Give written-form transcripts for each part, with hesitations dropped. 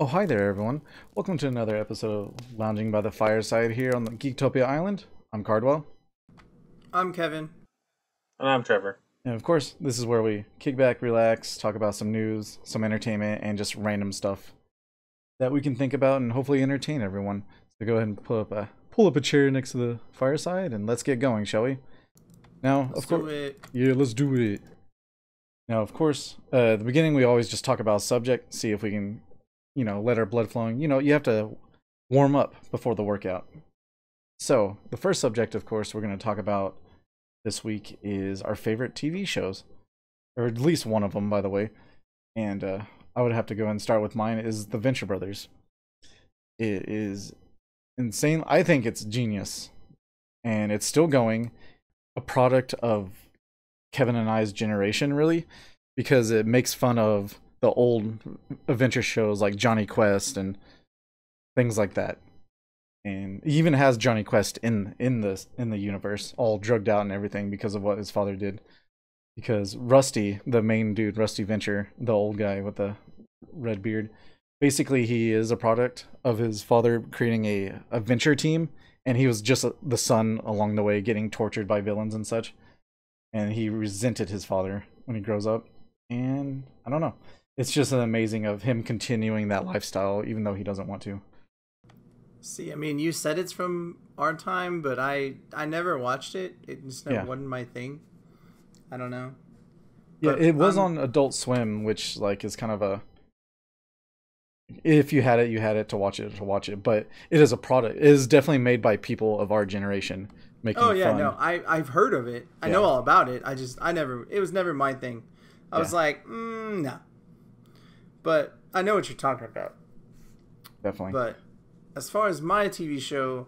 Oh, hi there, everyone. Welcome to another episode of Lounging by the Fireside here on the Geektopia Island. I'm Cardwell. I'm Kevin. And I'm Trevor. And of course, this is where we kick back, relax, talk about some news, some entertainment, and just random stuff that we can think about and hopefully entertain everyone. So go ahead and pull up a chair next to the fireside and let's get going, shall we? Now, Let's of course, do it. yeah, let's do it. Now, of course, at the beginning we always just talk about subject, see if we can, let our blood flowing. You have to warm up before the workout. So, the first subject, of course, we're going to talk about this week is our favorite TV shows, or at least one of them, by the way. And I would have to go and start with mine. Is The Venture Brothers. It is insane. I think it's genius, and it's still going. A product of Kevin and I's generation, really, because it makes fun of the old adventure shows like Johnny Quest and things like that. And he even has Johnny Quest in the universe, all drugged out and everything because of what his father did. Because Rusty, the main dude, Rusty Venture, the old guy with the red beard, basically he is a product of his father creating a venture team, and he was just the son along the way, getting tortured by villains and such. And he resented his father when he grows up. And I don't know. It's just an amazing of him continuing that lifestyle, even though he doesn't want to. See, I mean, you said it's from our time, but I never watched it. It just never wasn't my thing. I don't know. Yeah, But it was on Adult Swim, which like is kind of a, if you had it, you had it to watch it. But it is a product. It is definitely made by people of our generation making Oh yeah, fun. no, I've heard of it. I know all about it. It was never my thing. I was like, no. But I know what you're talking about. Definitely. But as far as my TV show,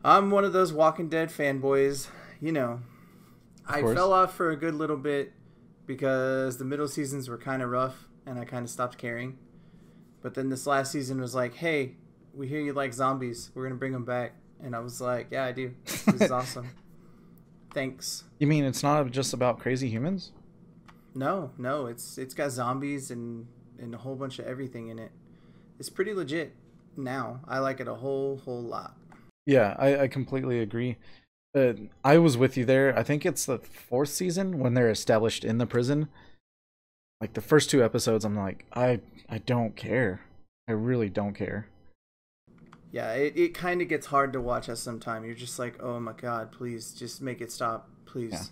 I'm one of those Walking Dead fanboys. You know, I fell off for a good little bit because the middle seasons were kind of rough and I kind of stopped caring. But then this last season was like, hey, we hear you like zombies. We're going to bring them back. And I was like, yeah, I do. This is awesome. Thanks. You mean it's not just about crazy humans? No, it's got zombies and a whole bunch of everything in it. It's pretty legit now. I like it a whole lot. Yeah, I completely agree. I was with you there. I think it's the fourth season when they're established in the prison. Like the first two episodes, I'm like, I don't care. I really don't care. Yeah, it kind of gets hard to watch at some time. You're just like, oh my god, please just make it stop, please. Yeah.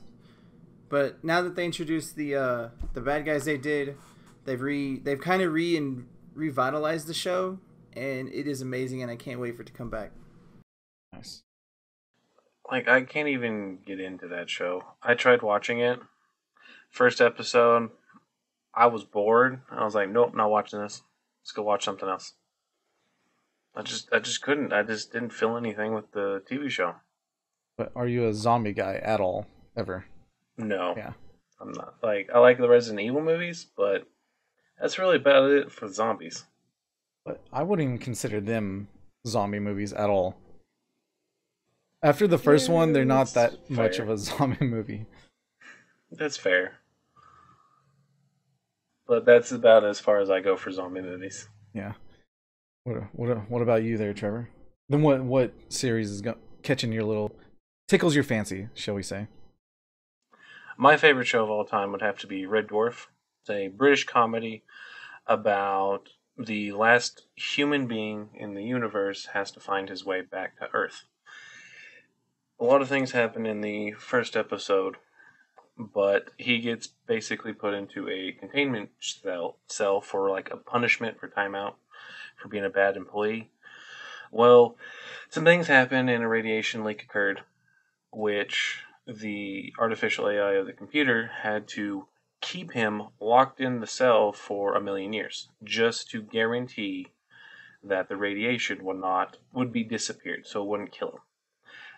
But now that they introduced the bad guys they did, they've kind of revitalized the show, and it is amazing, and I can't wait for it to come back. Nice. Like, I can't even get into that show. I tried watching it. First episode, I was bored. I was like, nope, not watching this. Let's go watch something else. I just couldn't. I just didn't feel anything with the TV show. But are you a zombie guy at all, ever? No. Yeah. I'm not. Like, I like the Resident Evil movies, but that's really about it for zombies. But I wouldn't even consider them zombie movies at all. After the first one, they're not that much of a zombie movie. That's fair. But that's about as far as I go for zombie movies. Yeah. What about you there, Trevor? Then what series is catching your little tickles your fancy, shall we say? My favorite show of all time would have to be Red Dwarf. It's a British comedy about the last human being in the universe has to find his way back to Earth. A lot of things happen in the first episode, but he gets basically put into a containment cell for like a punishment for timeout for being a bad employee. Well, some things happened and a radiation leak occurred, which the artificial AI of the computer had to keep him locked in the cell for 1,000,000 years, just to guarantee that the radiation would be disappeared, so it wouldn't kill him.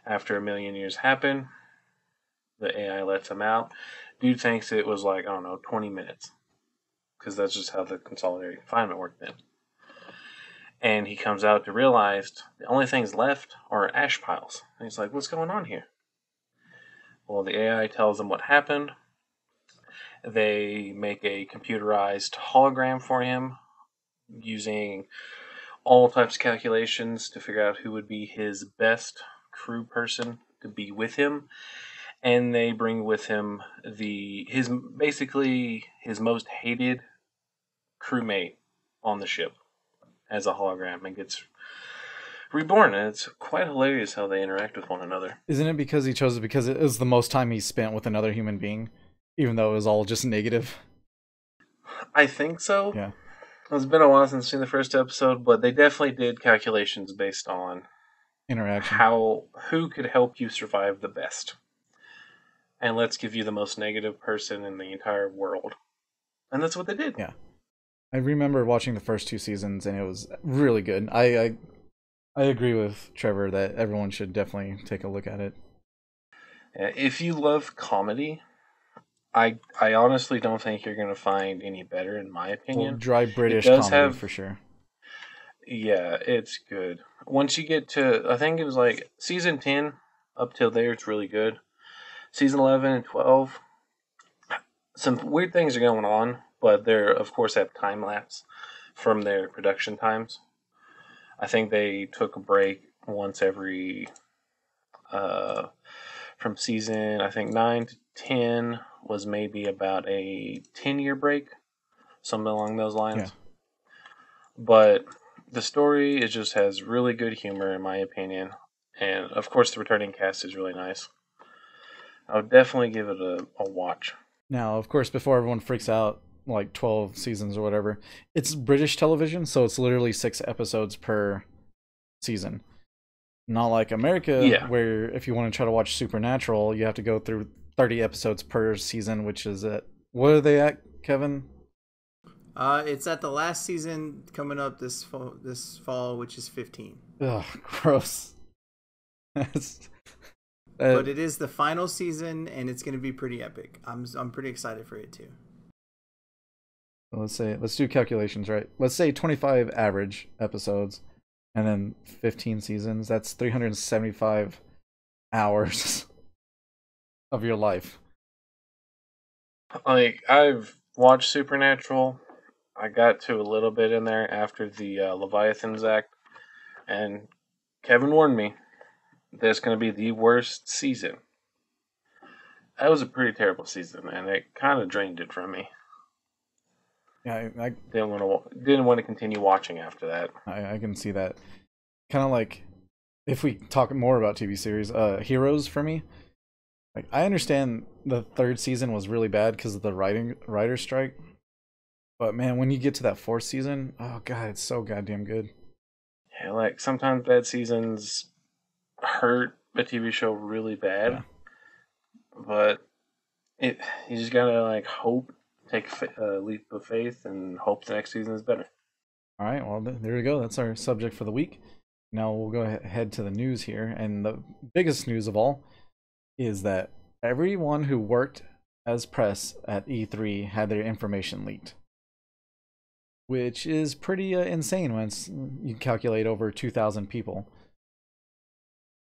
After 1,000,000 years happen, the AI lets him out. Dude thinks it was like, I don't know, 20 minutes. Because that's just how the consolidated confinement worked then. And he comes out to realize the only things left are ash piles. And he's like, what's going on here? Well, the AI tells him what happened. They make a computerized hologram for him using all types of calculations to figure out who would be his best crew person to be with him, and they bring with him his basically his most hated crewmate on the ship as a hologram, and gets reborn, and it's quite hilarious how they interact with one another. Isn't it because he chose it because it was the most time he spent with another human being, even though it was all just negative? I think so. Yeah. It's been a while since I've seen the first episode, but they definitely did calculations based on interaction. Who could help you survive the best. And let's give you the most negative person in the entire world. And that's what they did. Yeah. I remember watching the first 2 seasons, and it was really good. I agree with Trevor that everyone should definitely take a look at it. If you love comedy, I honestly don't think you're going to find any better, in my opinion. Well, dry British comedy, for sure. Yeah, it's good. Once you get to, I think it was like season 10, up till there, it's really good. Season 11 and 12, some weird things are going on, but they're, of course, have time lapse from their production times. I think they took a break once every, from season, I think 9 to 10 was maybe about a 10-year break, something along those lines. Yeah. But the story, it just has really good humor, in my opinion. And, of course, the returning cast is really nice. I would definitely give it a watch. Now, of course, before everyone freaks out, like 12 seasons or whatever, it's British television, so it's literally 6 episodes per season. Not like America, where if you want to try to watch Supernatural, you have to go through 30 episodes per season, which is at, what are they at, Kevin? It's at the last season coming up this fall, which is 15. Ugh, gross. But it is the final season, and it's going to be pretty epic. I'm pretty excited for it too. Let's do calculations, right? Let's say 25 average episodes, and then 15 seasons. That's 375 hours of your life. Like, I've watched Supernatural. I got to a little bit in there after the Leviathans Act, and Kevin warned me that's going to be the worst season. That was a pretty terrible season, and it kind of drained it from me. Yeah, I didn't want to continue watching after that. I can see that. Kind of like, if we talk more about TV series, Heroes for me. Like, I understand the 3rd season was really bad because of the writer's strike. But man, when you get to that 4th season, oh god, it's so goddamn good. Yeah, like sometimes bad seasons hurt a TV show really bad. Yeah. But you just gotta like hope, take a leap of faith, and hope the next season is better. All right, well there we go. That's our subject for the week. Now we'll go ahead to the news here, and the biggest news of all is that everyone who worked as press at E3 had their information leaked. Which is pretty insane when you calculate over 2,000 people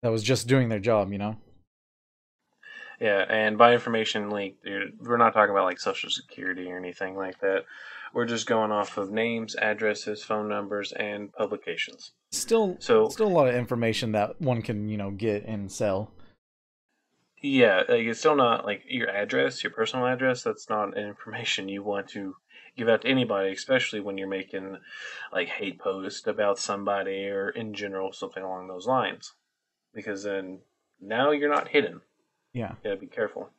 that was just doing their job, you know? Yeah, and by information leaked, we're not talking about like Social Security or anything like that. We're just going off of names, addresses, phone numbers, and publications. Still a lot of information that one can, get and sell. Yeah, like it's still not like your address, your personal address. That's not information you want to give out to anybody, especially when you're making like hate posts about somebody or in general something along those lines, because then now you're not hidden. Yeah, you gotta be careful.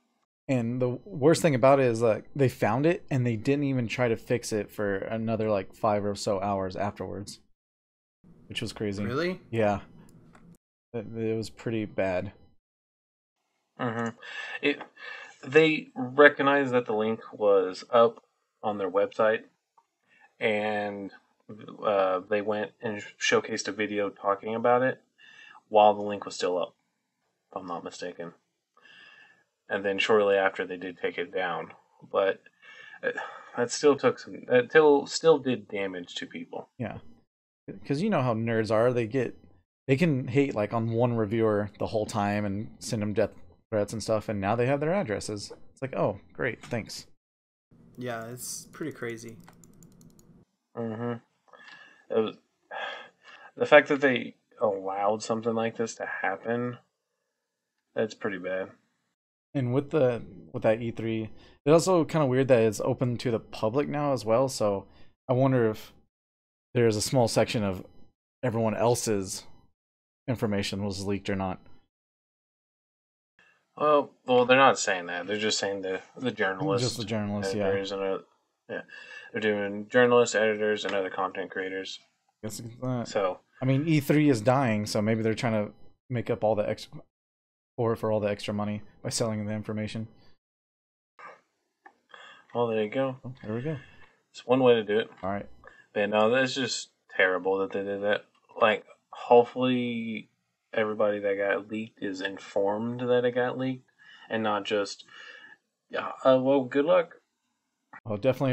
And the worst thing about it is like they found it and they didn't even try to fix it for another like 5 or so hours afterwards, which was crazy. Really? Yeah, it was pretty bad. They recognized that the link was up on their website, and they went and showcased a video talking about it while the link was still up, if I'm not mistaken. And then shortly after, they did take it down, but that still still did damage to people. Yeah, because you know how nerds are. They can hate like on one reviewer the whole time and send them death threats and stuff, and now they have their addresses. It's like, oh, great, thanks. Yeah, it's pretty crazy. It was, the fact that they allowed something like this to happen, that's pretty bad. And with that E3, it's also kind of weird that it's open to the public now as well. So I wonder if there's a small section of everyone else's information was leaked or not. Well, they're not saying that. They're just saying the journalists, just the journalists, editors, yeah, they're doing journalists, editors, and other content creators. So I mean, E3 is dying, so maybe they're trying to make up all the extra for all the extra money by selling the information. Well, there you go. Oh, there we go. It's one way to do it. All right. But no, that's just terrible that they did that. Like, hopefully, everybody that got leaked is informed that it got leaked, and not just, well, good luck. Well, definitely,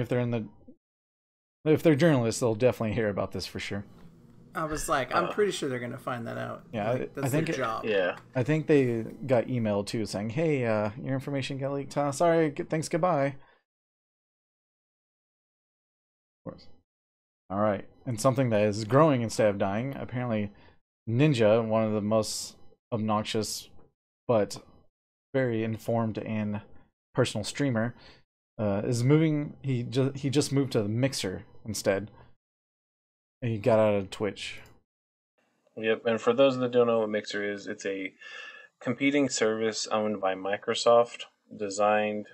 if they're journalists, they'll definitely hear about this for sure. I was like, I'm pretty sure they're gonna find that out. Yeah, like, that's I think their job. Yeah, I think they got emailed too, saying, "Hey, your information got leaked. Sorry, thanks, goodbye." Of course. All right, and something that is growing instead of dying. Apparently, Ninja, one of the most obnoxious but very informed and personal streamer, is moving. He just moved to the Mixer instead. And he got out of Twitch. Yep, and for those that don't know what Mixer is, it's a competing service owned by Microsoft designed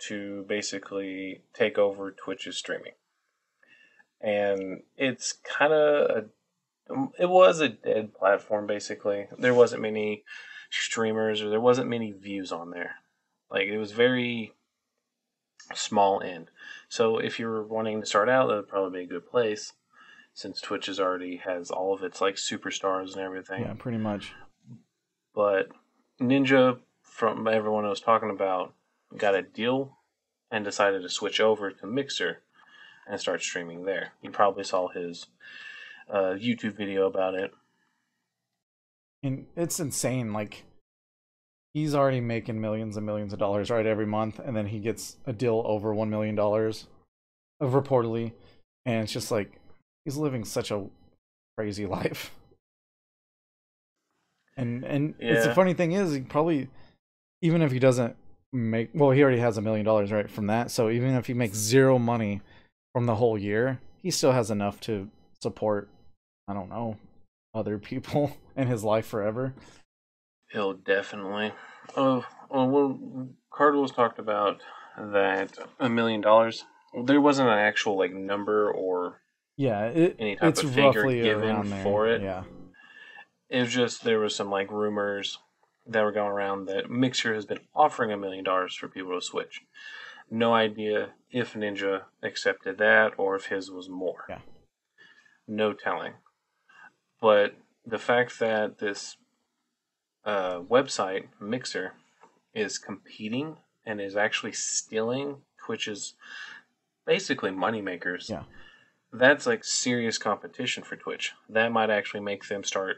to basically take over Twitch's streaming. And it's kind of it was a dead platform basically. There wasn't many streamers or there wasn't many views on there. Like it was very small end. So if you're wanting to start out, that would probably be a good place since Twitch is already has all of its like superstars and everything. Yeah, pretty much. But Ninja, from everyone I was talking about, got a deal and decided to switch over to Mixer and start streaming there. You probably saw his YouTube video about it. And it's insane. Like, he's already making millions and millions of dollars right every month, and then he gets a deal over $1 million of reportedly, and it's just like he's living such a crazy life. And Yeah. It's the funny thing is, he probably, even if he doesn't make, well, he already has $1 million right from that. So even if he makes zero money from the whole year, he still has enough to support, I don't know, other people in his life forever. He'll definitely. Oh, well, Cardinals talked about that $1 million. There wasn't an actual like number or any type it's of figure roughly given for it. Yeah, it was just there was some like rumors that were going around that Mixer has been offering $1 million for people to switch. No idea if Ninja accepted that or if his was more. Yeah. No telling. But the fact that this website, Mixer, is competing and is actually stealing Twitch's basically moneymakers, that's like serious competition for Twitch. That might actually make them start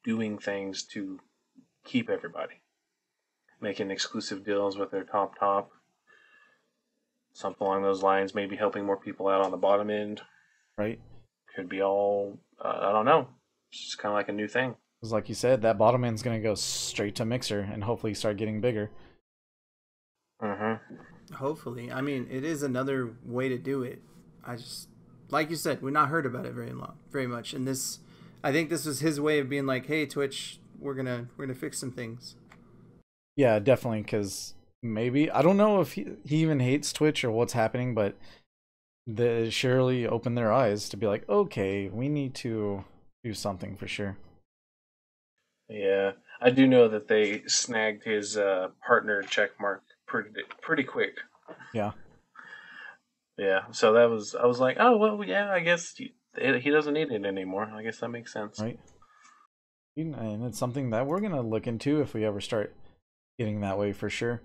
doing things to keep everybody. Making exclusive deals with their top. Something along those lines, maybe helping more people out on the bottom end. Right. Could be all, I don't know. It's just kind of like a new thing. Because like you said, that bottom end's going to go straight to Mixer and hopefully start getting bigger. Mm-hmm. Hopefully. I mean, it is another way to do it. I just, like you said, we've not heard about it very much. And this, I think this was his way of being like, hey, Twitch, we're gonna fix some things. Yeah, definitely, because maybe, I don't know if he even hates Twitch or what's happening, but they surely opened their eyes to be like, okay, we need to do something for sure. Yeah, I do know that they snagged his partner checkmark pretty quick. Yeah. Yeah, so that was, I was like, oh, well, yeah, I guess he doesn't need it anymore. I guess that makes sense. Right. And it's something that we're going to look into if we ever start getting that way for sure.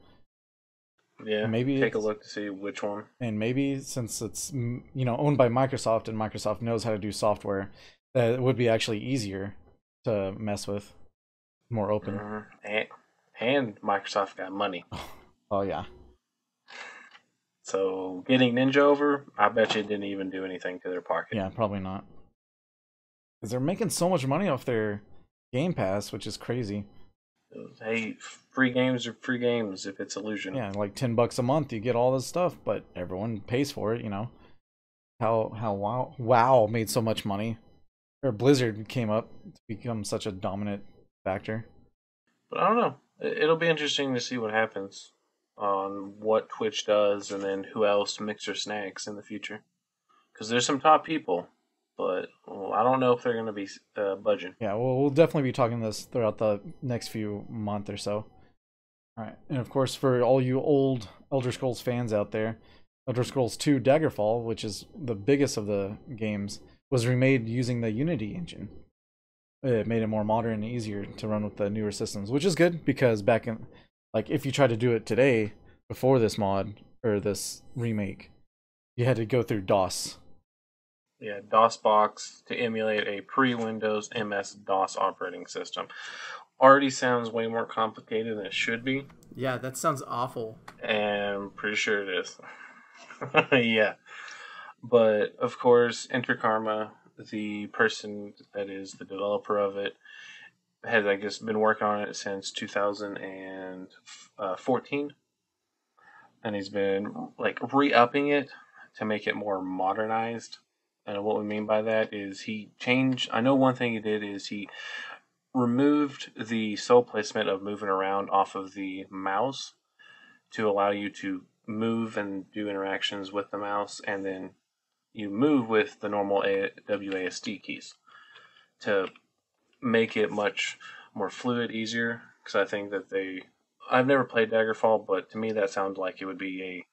Yeah, maybe take a look to see which one. And maybe since it's, owned by Microsoft and Microsoft knows how to do software, that it would be actually easier to mess with, more open. Mm-hmm. And Microsoft got money. Oh, yeah. So getting Ninja over, I bet you it didn't even do anything to their pocket. Yeah, probably not. because they're making so much money off their Game Pass, which is crazy. Hey, free games are free games if it's Illusion. Yeah, like $10 a month, you get all this stuff, but everyone pays for it. You know how WoW made so much money, or Blizzard came up to become such a dominant factor. But I don't know. It'll be interesting to see what happens on what Twitch does, and then who else Mixer snags in the future. Because there's some top people, but I don't know if they're going to be budging. Yeah, well, we'll definitely be talking this throughout the next few month or so. All right, and of course, for all you old Elder Scrolls fans out there, Elder Scrolls 2 Daggerfall, which is the biggest of the games, was remade using the Unity engine. It made it more modern and easier to run with the newer systems, which is good because back in, like, if you try to do it today before this mod or this remake, you had to go through DOS. Yeah, DOSBox to emulate a pre-Windows MS-DOS operating system. Already sounds way more complicated than it should be. Yeah, that sounds awful. And I'm pretty sure it is. Yeah. But, of course, Enter Karma, the person that is the developer of it, has, I guess, been working on it since 2014. And he's been, like, re-upping it to make it more modernized. And what we mean by that is I know one thing he did is he removed the sole placement of moving around off of the mouse to allow you to move and do interactions with the mouse, and then you move with the normal WASD keys to make it much more fluid, easier. Because I think that I've never played Daggerfall, but to me that sounds like it would be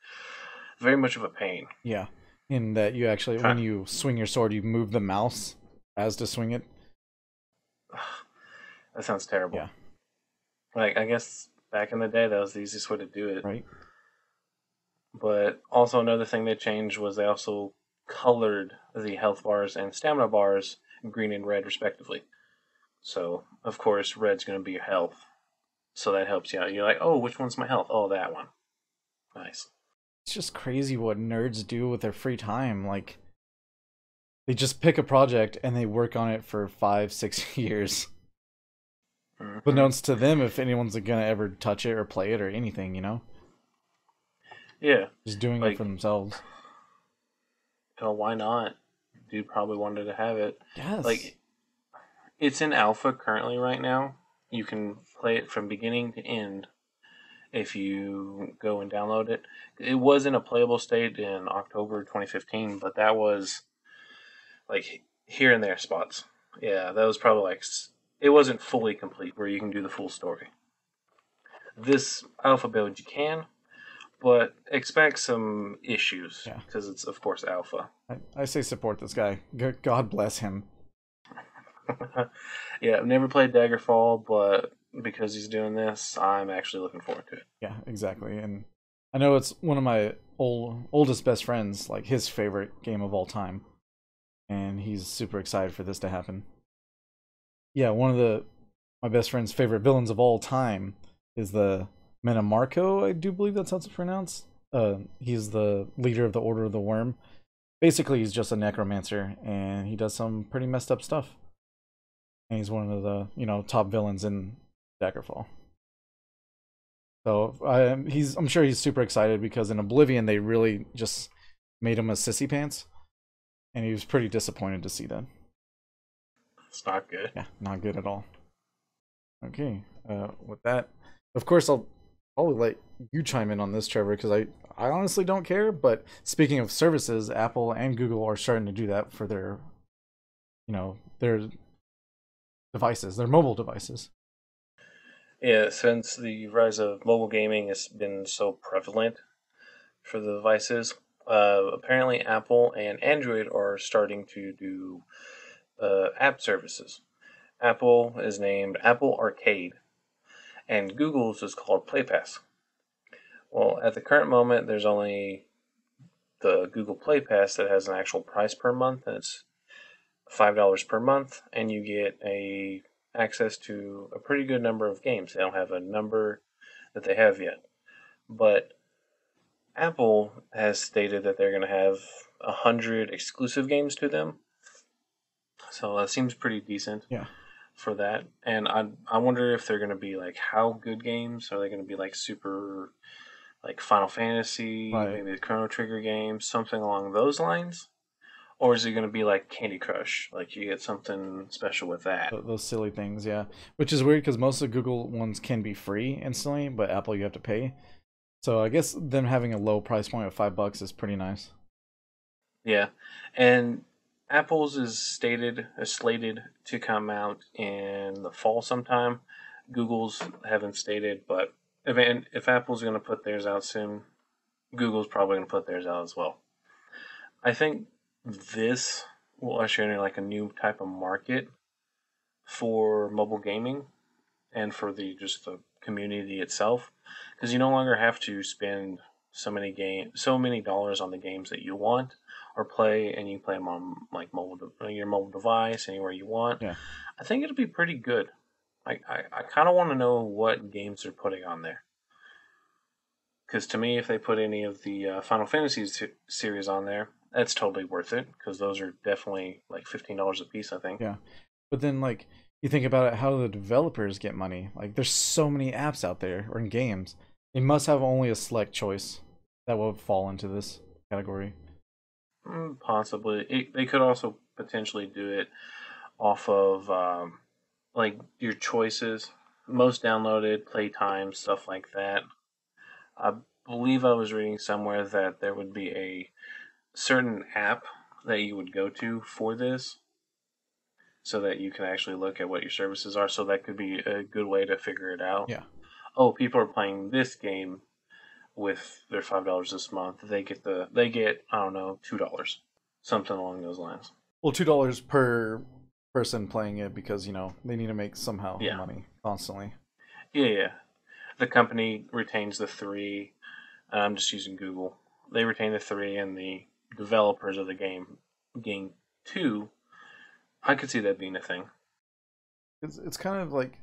very much of a pain. Yeah. In that you actually, when you swing your sword, you move the mouse as to swing it. That sounds terrible. Yeah. Like, I guess back in the day, that was the easiest way to do it. Right. But also another thing they changed was they also colored the health bars and stamina bars green and red, respectively. So, of course, red's going to be your health. So that helps you out. You're like, oh, which one's my health? Oh, that one. Nice. It's just crazy what nerds do with their free time. Like, they just pick a project and they work on it for 5-6 years. Mm-hmm. But known to them if anyone's gonna ever touch it or play it or anything, you know? Yeah. Just doing it for themselves. Why not? Dude probably wanted to have it. Yes. Like, it's in alpha currently right now. You can play it from beginning to end if you go and download it. It was in a playable state in October 2015, but that was like here and there spots. Yeah, that was probably like, it wasn't fully complete where you can do the full story. This alpha build you can, but expect some issues because it's, of course, alpha. I say support this guy. God bless him. Yeah, I've never played Daggerfall, but because he's doing this, I'm actually looking forward to it. Yeah, exactly. And I know it's one of my oldest best friends, like his favorite game of all time. And he's super excited for this to happen. Yeah, one of my best friend's favorite villains of all time is the Metamarco, I do believe that's how it's pronounced. He's the leader of the Order of the Worm. Basically, he's just a necromancer, and he does some pretty messed up stuff. And he's one of the, top villains in Daggerfall. So I'm sure he's super excited because in Oblivion they really just made him a sissy pants, and he was pretty disappointed to see that. It's not good. Yeah, not good at all. Okay, with that, of course I'll let you chime in on this, Trevor, because I honestly don't care. But speaking of services, Apple and Google are starting to do that for their devices, their mobile devices. Yeah, since the rise of mobile gaming has been so prevalent for the devices, apparently Apple and Android are starting to do app services. Apple is named Apple Arcade, and Google's is called Play Pass. Well, at the current moment, there's only the Google Play Pass that has an actual price per month, and it's $5 per month, and you get access to a pretty good number of games. They don't have a number that they have yet, but Apple has stated that they're going to have 100 exclusive games to them. So that seems pretty decent. Yeah. For that, and I wonder if they're going to be like how good games are they going to be, like super like Final Fantasy, Right. maybe the Chrono Trigger games, something along those lines, or is it going to be like Candy Crush, like you get something special with that? Those silly things, yeah. Which is weird because most of the Google ones can be free instantly, but Apple you have to pay. So I guess them having a low price point of $5 is pretty nice. Yeah, and Apple's is slated to come out in the fall sometime. Google's haven't stated, but if Apple's going to put theirs out soon, Google's probably going to put theirs out as well. I think this will usher in like a new type of market for mobile gaming and for the community itself, because you no longer have to spend so many dollars on the games that you want or play, and you play them on like your mobile device anywhere you want. Yeah. I think it'll be pretty good. I kind of want to know what games they're putting on there. Because to me, if they put any of the Final Fantasy series on there, that's totally worth it. Because those are definitely like $15 a piece, I think. Yeah. But then, like, you think about it, how do the developers get money? Like, there's so many apps out there or in games. They must have only a select choice that will fall into this category. Possibly. They could also potentially do it off of like your choices, most downloaded, playtime, stuff like that. I believe I was reading somewhere that there would be a certain app that you would go to for this so that you can actually look at what your services are. So that could be a good way to figure it out. Yeah. Oh, people are playing this game with their $5 this month. They get I don't know, $2, something along those lines. Well, $2 per person playing it because they need to make somehow Yeah. money constantly. Yeah. The company retains the three. I'm just using Google. They retain the three, and the developers of the game 2. I could see that being a thing. It's kind of like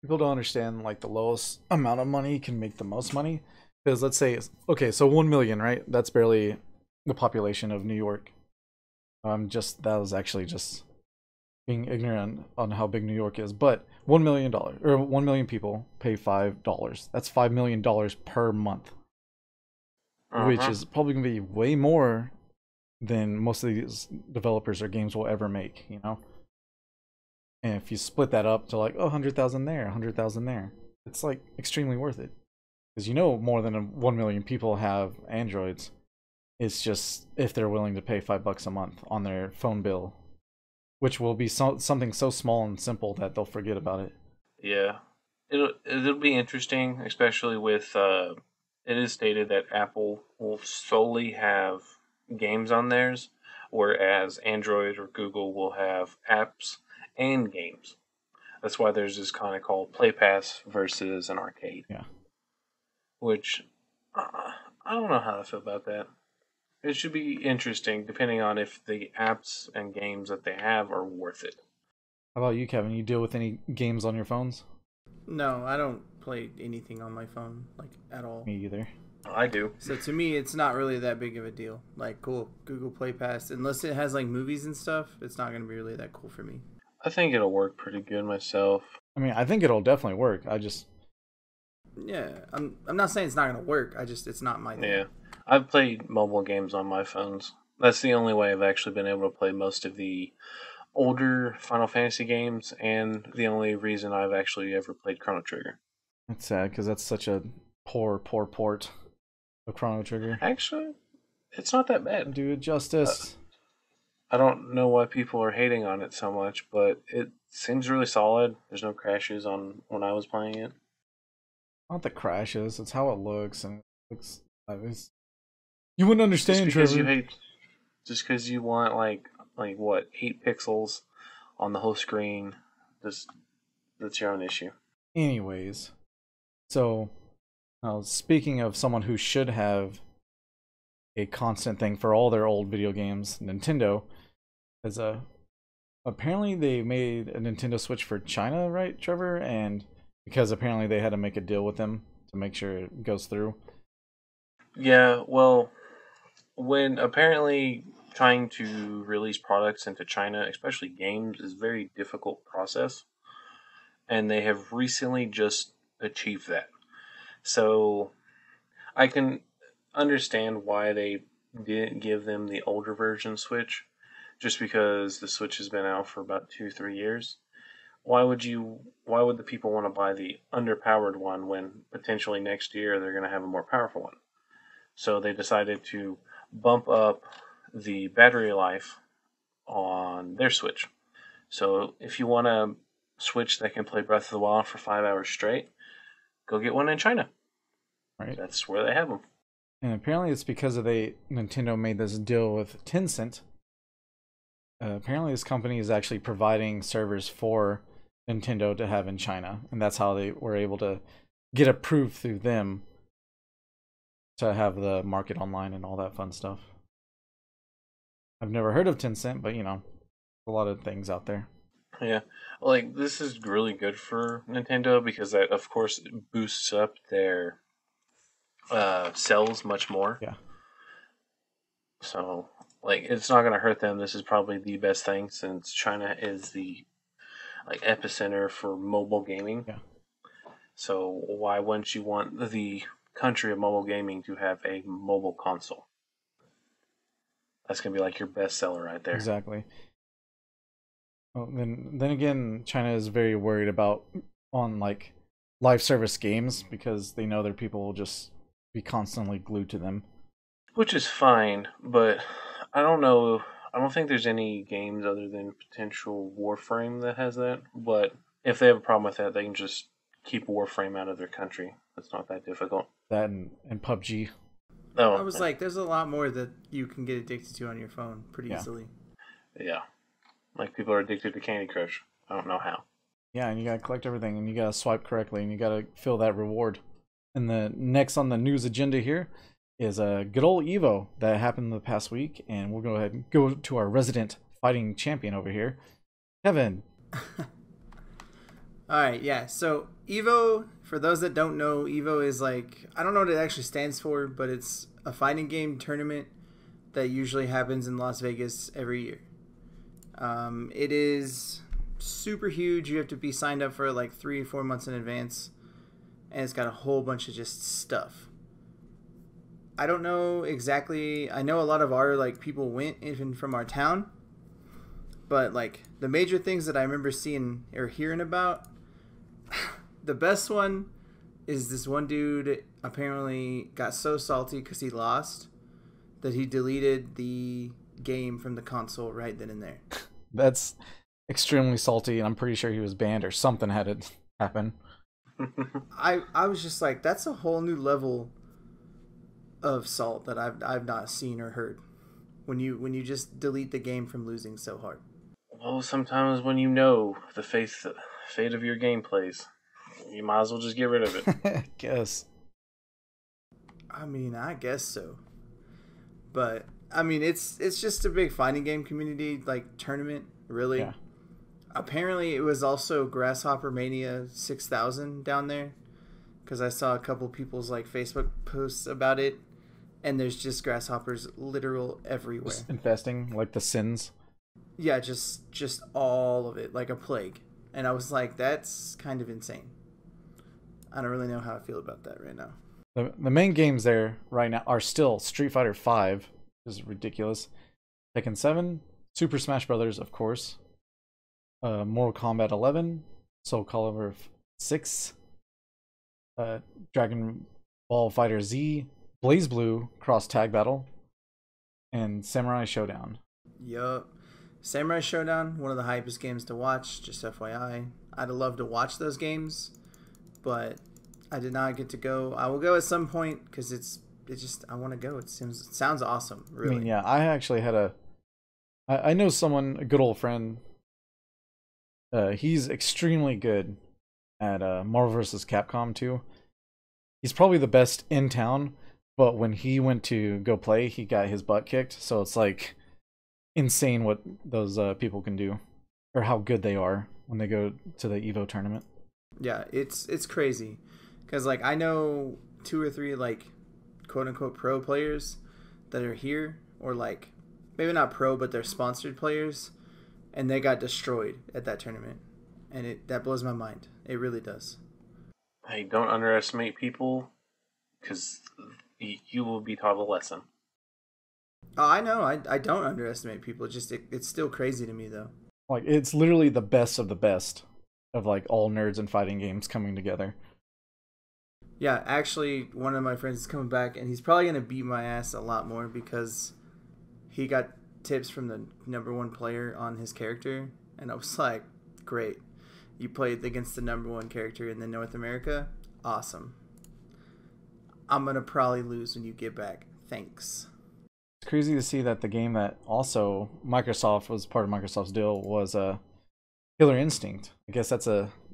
people don't understand like the lowest amount of money can make the most money. Because let's say, okay, so 1 million, right? That's barely the population of New York. That was actually just being ignorant on how big New York is. But $1 million or 1 million people pay $5. That's $5 million per month, which is probably gonna be way more than most of these developers or games will ever make. And if you split that up to like 100,000 there, 100,000 there, it's like extremely worth it. Because more than 1 million people have Androids. It's just if they're willing to pay $5 a month on their phone bill, which will be something so small and simple that they'll forget about it. Yeah, it'll be interesting, especially with it is stated that Apple will solely have games on theirs, whereas Android or Google will have apps and games. That's why there's this kind of called Play Pass versus an arcade. Yeah. Which I don't know how I feel about that. It should be interesting depending on if the apps and games that they have are worth it. How about you, Kevin? You deal with any games on your phones? No, I don't play anything on my phone, like, at all. Me either. I do. So to me, it's not really that big of a deal. Like, cool, Google Play Pass. Unless it has, like, movies and stuff, it's not going to be really that cool for me. I think it'll work pretty good myself. I mean, I think it'll definitely work. Yeah, I'm not saying it's not going to work. It's not my thing. Yeah. I've played mobile games on my phones. That's the only way I've actually been able to play most of the older Final Fantasy games, and the only reason I've actually ever played Chrono Trigger. It's sad because that's such a poor port of Chrono Trigger. Actually, it's not that bad. Do it justice. I don't know why people are hating on it so much, but it seems really solid. There's no crashes on when I was playing it. Not the crashes, it's how it looks, and it looks. You wouldn't understand, Trevor. Just because you want like what 8 pixels on the whole screen, that's your own issue. Anyways, so speaking of someone who should have a constant thing for all their old video games, Nintendo is apparently they made a Nintendo Switch for China, right, Trevor? And because apparently they had to make a deal with them to make sure it goes through. Yeah, well, when apparently trying to release products into China, especially games, is a very difficult process. And they have recently just achieved that. So I can understand why they didn't give them the older version Switch, just because the Switch has been out for about 2-3 years. Why would the people want to buy the underpowered one when potentially next year they're going to have a more powerful one? So they decided to bump up the battery life on their Switch. So if you want a Switch that can play Breath of the Wild for 5 hours straight, go get one in China. Right. That's where they have them. And apparently it's because Nintendo made this deal with Tencent. Apparently this company is actually providing servers for Nintendo to have in China, and that's how they were able to get approved through them to have the market online and all that fun stuff. I've never heard of Tencent, but a lot of things out there. Yeah, like this is really good for Nintendo because that, of course, boosts up their sales much more. Yeah. So, like, it's not going to hurt them. This is probably the best thing since China is the epicenter for mobile gaming. Yeah. So why wouldn't you want the country of mobile gaming to have a mobile console? That's going to be like your best seller right there. Exactly. Well, then again, China is very worried about on live service games because they know their people will just be constantly glued to them. Which is fine, but I don't know. I don't think there's any games other than potential Warframe that has that. But if they have a problem with that, they can just keep Warframe out of their country. It's not that difficult. That and PUBG. Oh, I was like, there's a lot more that you can get addicted to on your phone pretty easily. Yeah. Like people are addicted to Candy Crush. I don't know how. Yeah, and you gotta collect everything, and you gotta swipe correctly, and you gotta fill that reward. And the next on the news agenda here is a good old Evo that happened the past week, and we'll go ahead and go to our resident fighting champion over here, Kevin. All right, yeah. So Evo, for those that don't know, Evo is I don't know what it actually stands for, but it's a fighting game tournament that usually happens in Las Vegas every year. It is super huge. You have to be signed up for 3 or 4 months in advance, and it's got a whole bunch of just stuff. I don't know exactly. I know a lot of our people went even from our town, but the major things that I remember seeing or hearing about, the best one is this one dude apparently got so salty because he lost that he deleted the game from the console right then and there. That's extremely salty, and I'm pretty sure he was banned or something had it happen. I was just like, that's a whole new level of salt that I've not seen or heard. When you just delete the game from losing so hard. Well, sometimes when you know the fate of your gameplays, you might as well just get rid of it. I guess. I mean, I guess so. But I mean, it's just a big fighting game community tournament, really. Yeah. Apparently, it was also Grasshopper Mania 6000 down there, because I saw a couple people's Facebook posts about it, and there's just grasshoppers literal everywhere. Just infesting the Sins. Yeah, just all of it, like a plague. And I was like, that's kind of insane. I don't really know how I feel about that right now. The main games there right now are still Street Fighter V, which is ridiculous. Tekken 7, Super Smash Brothers, of course. Mortal Kombat 11, Soul Calibur 6, Dragon Ball Fighter Z, Blaze Blue Cross Tag Battle, and Samurai Showdown. Yup. Samurai Showdown, one of the hypest games to watch, just FYI. I'd love to watch those games, but I did not get to go. I will go at some point because I want to go. It sounds awesome, really. I mean, yeah, I actually had I know someone, a good old friend. He's extremely good at Marvel vs. Capcom 2. He's probably the best in town, but when he went to go play, he got his butt kicked. So it's insane what those people can do, or how good they are when they go to the Evo tournament. Yeah, it's crazy, because I know 2 or 3 quote unquote pro players that are here, or maybe not pro, but they're sponsored players, and they got destroyed at that tournament, and that blows my mind. It really does. Hey, don't underestimate people, because you will be taught a lesson. Oh, I know. I don't underestimate people. It's still crazy to me, though. Like, it's literally the best of like all nerds and fighting games coming together. Yeah, actually, one of my friends is coming back, and he's probably gonna beat my ass a lot more because he got tips from the #1 player on his character, and I was like, great. You played against the #1 character in the North America? Awesome. I'm going to probably lose when you get back. Thanks. It's crazy to see that the game that also Microsoft was part of Microsoft's deal was Killer Instinct. I guess has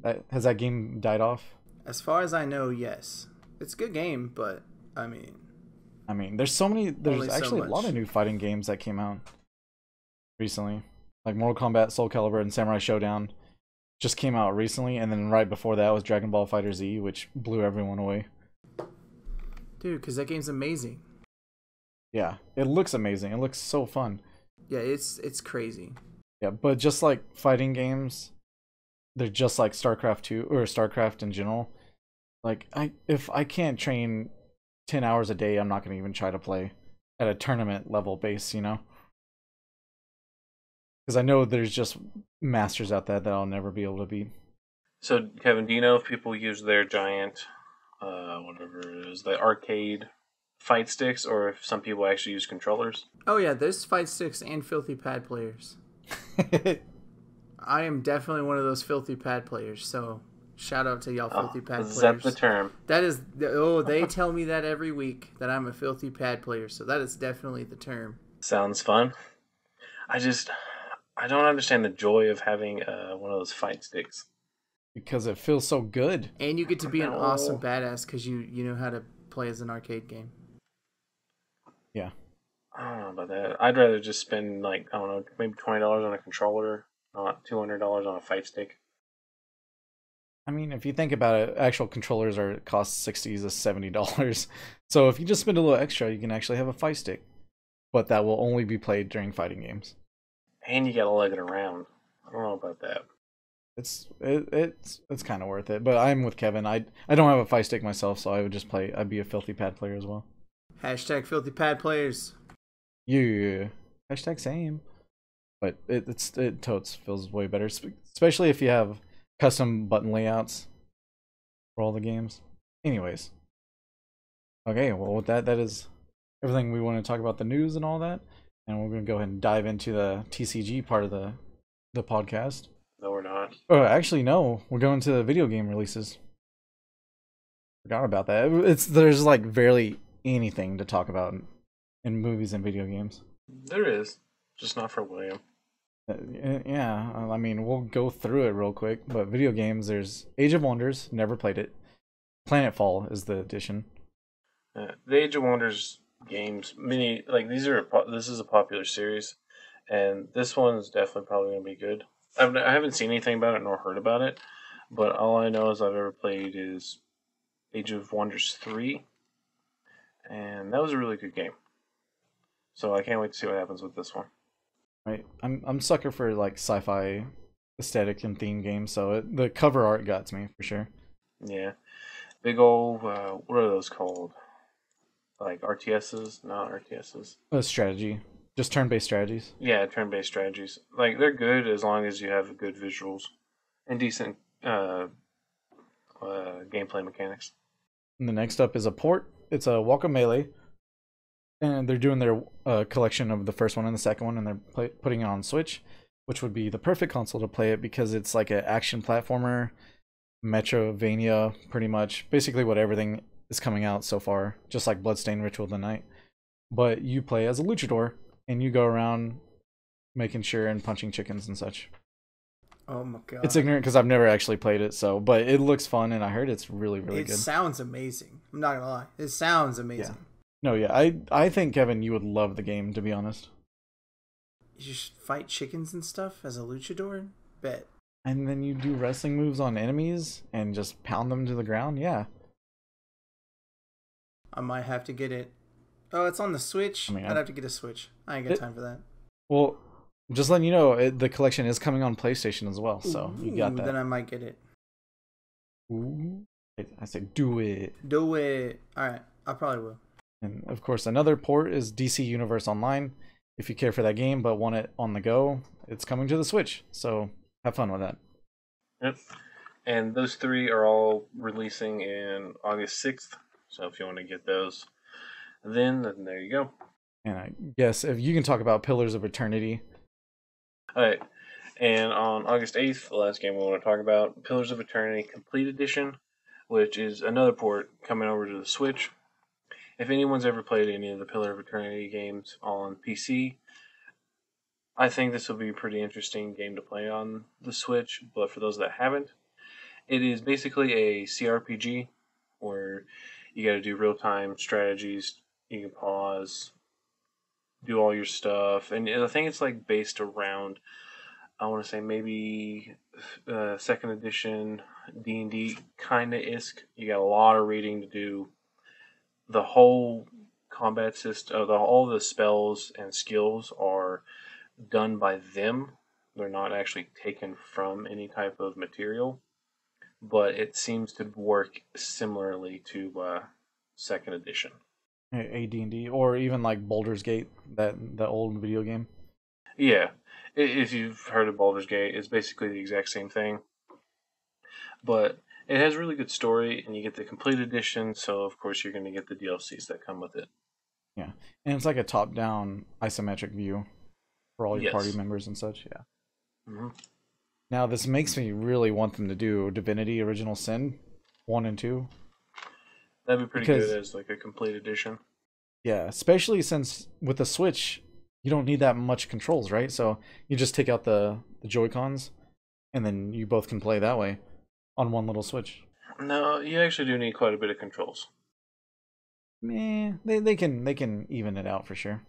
that game died off? As far as I know, yes. It's a good game, but I mean, there's actually a lot of new fighting games that came out recently. Like Mortal Kombat, Soul Calibur, and Samurai Showdown just came out recently, and then right before that was Dragon Ball FighterZ, which blew everyone away. Dude, because that game's amazing. Yeah, it looks amazing. It looks so fun. Yeah, it's crazy. Yeah, but just like fighting games, they're just like StarCraft 2 or StarCraft in general. Like if I can't train 10 hours a day, I'm not going to even try to play at a tournament level base, you know? Because I know there's just masters out there that I'll never be able to beat. So, Kevin, do you know if people use their giant, whatever it is, the arcade fight sticks, or if some people actually use controllers? Oh yeah, there's fight sticks and filthy pad players. I am definitely one of those filthy pad players, so shout out to y'all filthy pad players. Is that the term? That is, they tell me that every week, that I'm a filthy pad player, so that is definitely the term. Sounds fun. I don't understand the joy of having one of those fight sticks. Because it feels so good. And you get to be an awesome badass because you know how to play as an arcade game. Yeah. I don't know about that. I'd rather just spend, like, I don't know, maybe $20 on a controller, not $200 on a fight stick. I mean, if you think about it, actual controllers cost $60 to $70. So if you just spend a little extra, you can actually have a fight stick. But that will only be played during fighting games. And you gotta lug it around. I don't know about that. It's kind of worth it. But I'm with Kevin. I don't have a fight stick myself, so I would just play. I'd be a filthy pad player as well. Hashtag filthy pad players. Yeah. Hashtag same. But it totes feels way better, especially if you have custom button layouts for all the games. Anyways. Okay, well with that is everything we want to talk about the news and all that. And we're going to go ahead and dive into the TCG part of the podcast. No, we're not. Oh, actually, no. We're going to the video game releases. Forgot about that. There's like barely anything to talk about in movies and video games. There is. Just not for William. Yeah, I mean, we'll go through it real quick. But video games, there's Age of Wonders. Never played it. Planetfall is the edition. The Age of Wonders games, this is a popular series, and this one is definitely probably going to be good. I haven't seen anything about it nor heard about it, but all I know is I've ever played is Age of Wonders 3, and that was a really good game. So I can't wait to see what happens with this one. Right, I'm sucker for like sci-fi aesthetic and theme games, so the cover art got me for sure. Yeah, big old what are those called? Like RTSs, not RTSs. Strategy. Just turn-based strategies. Yeah, turn-based strategies. Like, they're good as long as you have good visuals and decent gameplay mechanics. And the next up is a port. It's a Guacamelee. And they're doing their collection of the first one and the second one, and they're putting it on Switch, which would be the perfect console to play it because it's like an action platformer, Metrovania, pretty much. Basically what everything is coming out so far, just like Bloodstained Ritual of the Night. But you play as a luchador, and you go around making sure and punching chickens and such. Oh my god. It's ignorant because I've never actually played it, but it looks fun, and I heard it's really, really good. It sounds amazing. I'm not gonna lie. It sounds amazing. Yeah. No, yeah, I think, Kevin, you would love the game, to be honest. You just fight chickens and stuff as a luchador? Bet. And then you do wrestling moves on enemies and just pound them to the ground? Yeah. I might have to get it. Oh, it's on the Switch? I mean, I'd have to get a Switch. I ain't got time for that. Well, just letting you know, the collection is coming on PlayStation as well, so you got that. Then I might get it. Ooh. I said do it. Do it. All right, I probably will. And of course, another port is DC Universe Online. If you care for that game but want it on the go, it's coming to the Switch. So have fun with that. Yep. And those three are all releasing in August 6th. So if you want to get those, then there you go. And I guess if you can talk about Pillars of Eternity. All right. And on August 8th, the last game we want to talk about, Pillars of Eternity Complete Edition, which is another port coming over to the Switch. If anyone's ever played any of the Pillar of Eternity games on PC, I think this will be a pretty interesting game to play on the Switch. But for those that haven't, it is basically a CRPG where you got to do real-time strategies. You can pause, do all your stuff, and I think it's like based around, I want to say maybe second edition D&D kind of isk. You got a lot of reading to do. The whole combat system, all the spells and skills are done by them. They're not actually taken from any type of material, but it seems to work similarly to second edition. AD&D, or even like Baldur's Gate, the old video game. Yeah, if you've heard of Baldur's Gate, it's basically the exact same thing, but it has really good story, and you get the complete edition, so of course you're going to get the DLCs that come with it. Yeah, and it's like a top-down isometric view for all your party members and such. Yeah. Mm-hmm. Now this makes me really want them to do Divinity: Original Sin 1 and 2. That'd be pretty good as like a complete edition. Yeah, especially since with the Switch, you don't need that much controls, right? So you just take out the Joy-Cons, and then you both can play that way on one little Switch. No, you actually do need quite a bit of controls. Meh, they can even it out for sure.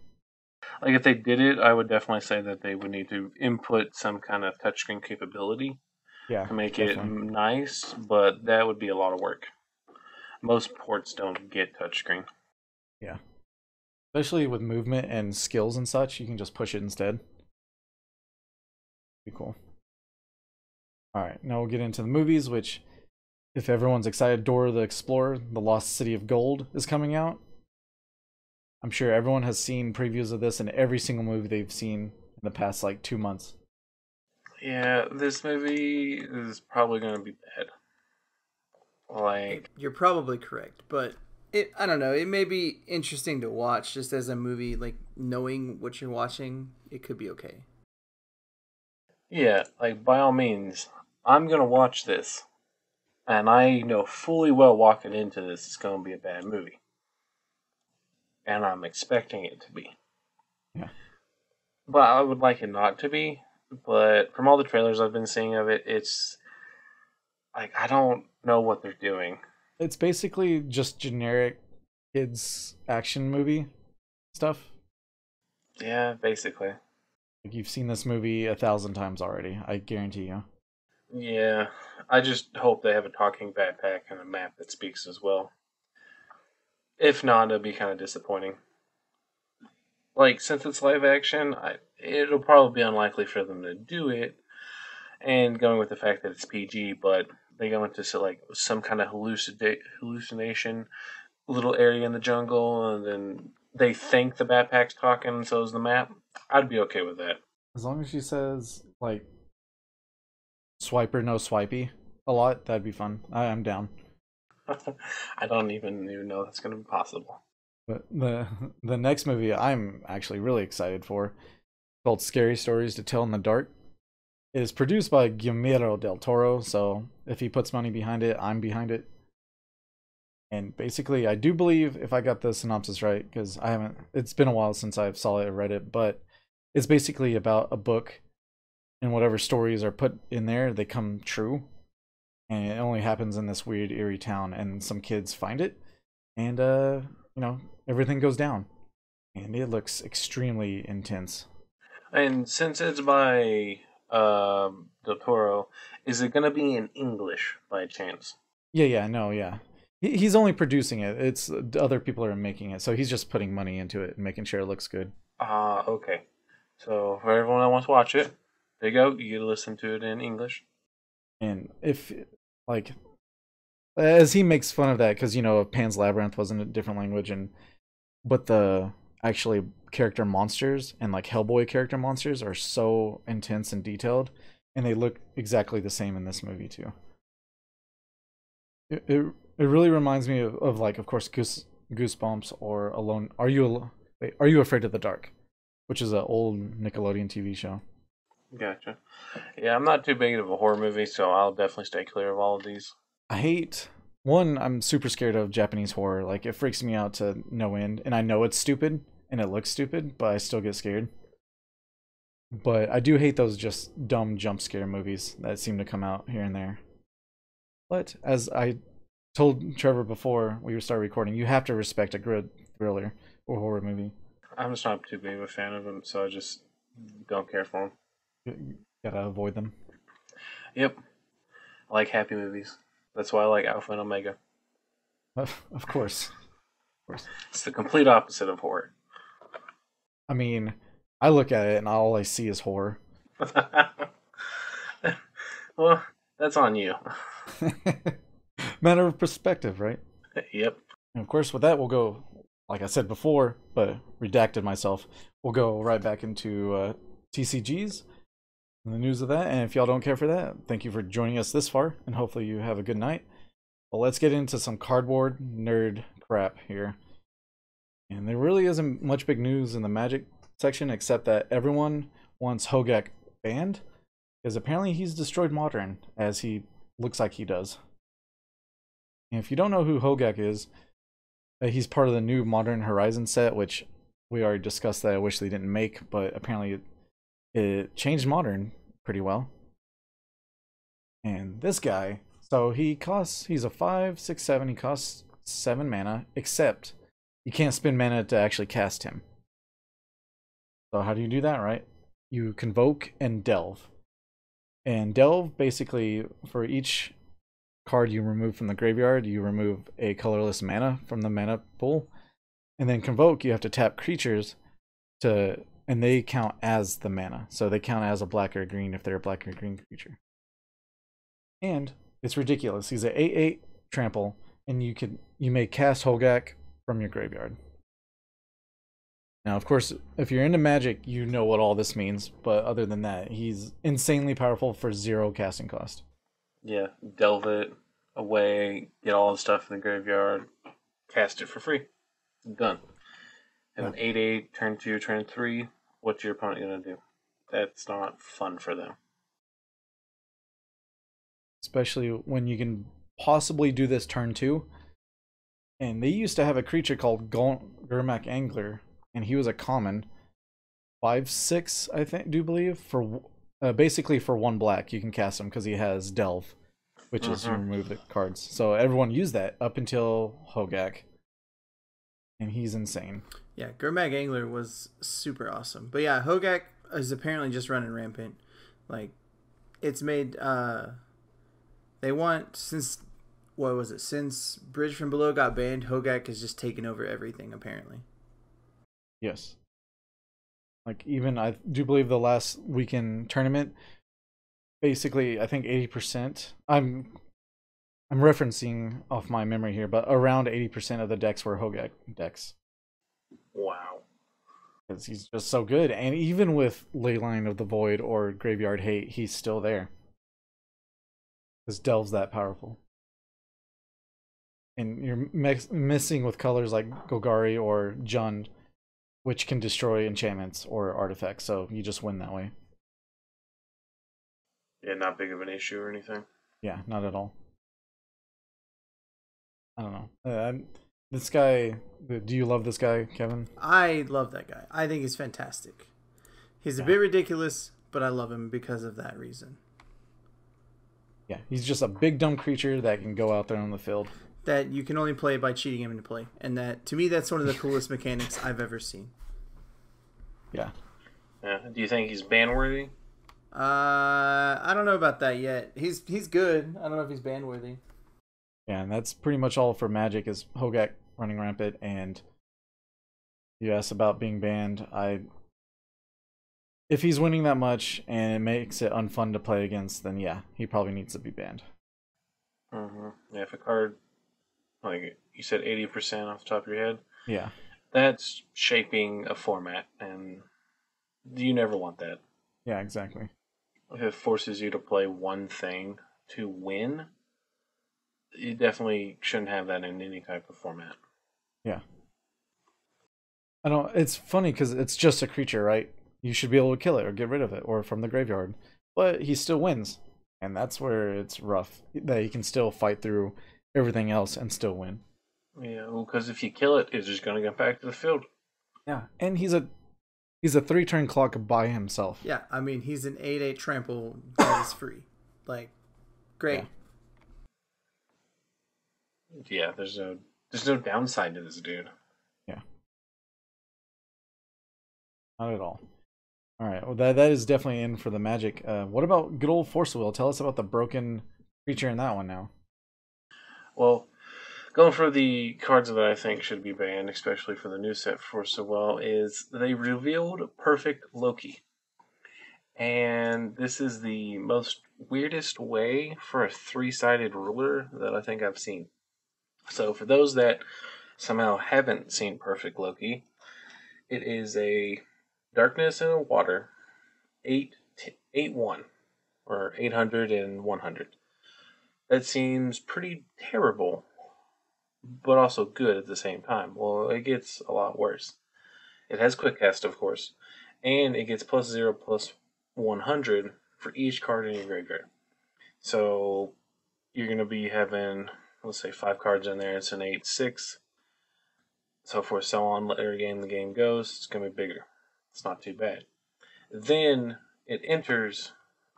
Like if they did it, I would definitely say that they would need to input some kind of touchscreen capability to make it nice, but that would be a lot of work. Most ports don't get touchscreen. Yeah. Especially with movement and skills and such, you can just push it instead. Be cool. Alright, now we'll get into the movies, which, if everyone's excited, Dora the Explorer, The Lost City of Gold is coming out. I'm sure everyone has seen previews of this in every single movie they've seen in the past, like, 2 months. Yeah, this movie is probably going to be bad. Like, you're probably correct, but I don't know. It may be interesting to watch just as a movie, like knowing what you're watching. It could be okay. Yeah, like by all means, I'm going to watch this. And I know fully well walking into this, it's going to be a bad movie. And I'm expecting it to be. Yeah. But I would like it not to be. But from all the trailers I've been seeing of it, it's like, I don't know what they're doing. It's basically just generic kids action movie stuff. Yeah, basically. Like you've seen this movie 1,000 times already, I guarantee you. Yeah, I just hope they have a talking backpack and a map that speaks as well. If not, it'll be kind of disappointing. Like, since it's live action, it'll probably be unlikely for them to do it. And going with the fact that it's PG, but they go into like some kind of hallucination little area in the jungle, and then they think the backpack's talking, and so is the map. I'd be okay with that. As long as she says, like, swiper, no swipey a lot, that'd be fun. I'm down. I don't even know that's going to be possible. But the next movie I'm actually really excited for, called Scary Stories to Tell in the Dark. It is produced by Guillermo del Toro, so if he puts money behind it, I'm behind it. And basically, I do believe, if I got the synopsis right, because it's been a while since I saw it or read it, but it's basically about a book, and whatever stories are put in there, they come true. And it only happens in this weird, eerie town, and some kids find it, and, everything goes down. And it looks extremely intense. And since it's by Del Toro, is it going to be in English by chance? Yeah. He's only producing it. It's other people are making it, so he's just putting money into it and making sure it looks good. Okay. So for everyone that wants to watch it, there you go. You get to listen to it in English. And if, like, as he makes fun of that, because, you know, Pan's Labyrinth was in a different language, but the actually character monsters and, like, Hellboy character monsters are so intense and detailed, and they look exactly the same in this movie, too. It really reminds me of like, of course, Goosebumps or Alone. Are you afraid of the dark? Which is an old Nickelodeon TV show. Gotcha. Yeah, I'm not too big of a horror movie, so I'll definitely stay clear of all of these. I'm super scared of Japanese horror. Like, it freaks me out to no end, and I know it's stupid and it looks stupid, but I still get scared. But I do hate those just dumb jump scare movies that seem to come out here and there. But as I told Trevor before we started recording, you have to respect a good thriller or horror movie. I'm just not too big of a fan of them, so I just don't care for them. You gotta avoid them. Yep. I like happy movies. That's why I like Alpha and Omega. Of course. It's the complete opposite of horror. I mean, I look at it and all I see is horror. Well, that's on you. Matter of perspective, right? Yep. And of course, with that, we'll go, like I said before, but redacted myself, we'll go right back into TCGs and the news of that. And if y'all don't care for that, thank you for joining us this far, and hopefully you have a good night. Well, let's get into some cardboard nerd crap here. And there really isn't much big news in the Magic section, except that everyone wants Hogak banned, because apparently he's destroyed Modern, as he looks like he does. And if you don't know who Hogak is, he's part of the new Modern Horizon set, which we already discussed that I wish they didn't make, but apparently it changed Modern pretty well. And this guy, so he's a 5, 6, 7, he costs 7 mana, except you can't spend mana to actually cast him. So how do you do that, right? You Convoke and Delve. And Delve, basically, for each card you remove from the graveyard, you remove a colorless mana from the mana pool. And then Convoke, you have to tap creatures and they count as the mana. So they count as a black or green if they're a black or green creature. And it's ridiculous. He's an 8/8 trample, and you may cast Hogak from your graveyard. Now, of course, if you're into Magic, you know what all this means, but other than that, he's insanely powerful for 0 casting cost. Yeah, delve it away, get all the stuff in the graveyard, cast it for free. Done. And an 8/8, turn 2, turn 3, what's your opponent going to do? That's not fun for them. Especially when you can possibly do this turn 2. And they used to have a creature called Gurmak Angler, and he was a common 5/6, I do believe, for basically for 1 black you can cast him because he has Delve, which is you remove the cards. So everyone used that up until Hogak, and he's insane. Yeah, Gurmak Angler was super awesome. But yeah, Hogak is apparently just running rampant. Like, it's made they want, since Bridge from Below got banned, Hogak has just taken over everything apparently. Yes. Like, even I do believe the last weekend tournament, basically I think 80%, I'm referencing off my memory here, but around 80% of the decks were Hogak decks. Wow. Because he's just so good. And even with Leyline of the Void or Graveyard Hate, he's still there. Because Delve's that powerful. And you're missing with colors like Golgari or Jund, which can destroy enchantments or artifacts, so you just win that way. Yeah, not big of an issue or anything. Yeah, not at all. I don't know. This guy, do you love this guy, Kevin? I love that guy. I think he's fantastic. He's a bit ridiculous, but I love him because of that reason. Yeah, he's just a big dumb creature that can go out there on the field. That you can only play by cheating him into play. And that, to me, that's one of the coolest mechanics I've ever seen. Yeah. Do you think he's ban worthy? I don't know about that yet. He's good. I don't know if he's ban worthy. Yeah, and that's pretty much all for Magic, is Hogak running rampant. And you asked about being banned. if he's winning that much and it makes it unfun to play against, then yeah, he probably needs to be banned. Mm-hmm. Yeah, if a card, like you said, 80% off the top of your head, Yeah. that's shaping a format, and you never want that. Yeah, exactly. If it forces you to play one thing to win, you definitely shouldn't have that in any type of format. Yeah. I don't. It's funny because it's just a creature, right? You should be able to kill it or get rid of it or from the graveyard, but he still wins, and that's where it's rough. That he can still fight through everything else and still win. Yeah, well, because if you kill it, it's just going to get back to the field. Yeah, and he's a 3-turn clock by himself. Yeah, I mean he's an 8/8 trample that is free. Like, great. Yeah, there's no downside to this dude. Yeah. Not at all. All right, well that is definitely in for the Magic. What about good old Force Will? Tell us about the broken creature in that one now. Well, going for the cards that I think should be banned, especially for the new set for so well, is they revealed Perfect Loki. And this is the most weirdest way for a 3-sided ruler that I think I've seen. So for those that somehow haven't seen Perfect Loki, it is a darkness and a water, 8/1, or 800 and 100. That seems pretty terrible, but also good at the same time. Well, it gets a lot worse. It has quick cast, of course, and it gets +0, +100 for each card in your graveyard. So you're going to be having, let's say, 5 cards in there. It's an 8/6. So forth, so on. Later game the game goes, it's going to be bigger. It's not too bad. Then it enters